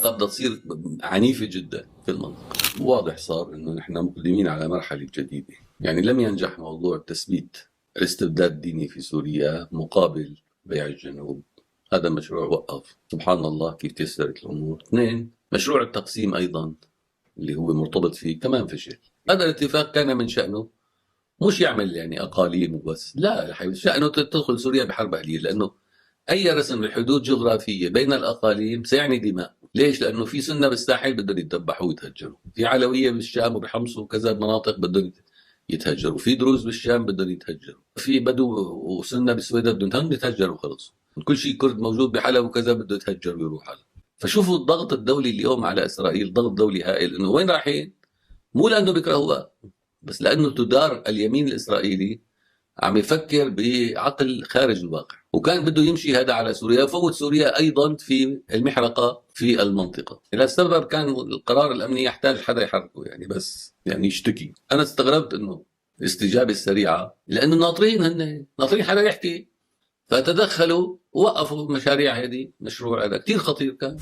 العلاقة بدها تصير عنيفة جدا في المنطقة. واضح صار انه نحن مقدمين على مرحلة جديدة. يعني لم ينجح موضوع تثبيت الاستبداد الديني في سوريا مقابل بيع الجنوب، هذا مشروع وقف، سبحان الله كيف تيسرت الامور. اثنين، مشروع التقسيم ايضا اللي هو مرتبط فيه كمان فشل. هذا الاتفاق كان من شأنه مش يعمل يعني اقاليم وبس، لا يا حبيبي، شأنه تدخل سوريا بحرب اهلية، لانه اي رسم لحدود جغرافية بين الاقاليم سيعني دماء. ليش؟ لانه في سنة بالساحل بدهم يتذبحوا ويتهجروا، في علوية بالشام وبحمص وكذا مناطق بدهم يتهجروا، في دروز بالشام بدهم يتهجروا، في بدو وسنة بالسويدة بدهم يتهجروا خلص، كل شيء كرد موجود بحلب وكذا بده يتهجر ويروح على. فشوفوا الضغط الدولي اليوم على اسرائيل، ضغط دولي هائل، انه وين رايحين؟ مو لانه بيكرهوها، بس لانه تدار اليمين الاسرائيلي عم يفكر بعقل خارج الواقع، وكان بده يمشي هذا على سوريا، يفوت سوريا ايضا في المحرقه في المنطقه. الى السبب كان القرار الامني يحتاج حدا يحركه، يعني بس يعني يشتكي. انا استغربت انه الاستجابه السريعه، لانه ناطرين حدا يحكي، فتدخلوا ووقفوا المشاريع. هذه مشروع هذا كثير خطير كان.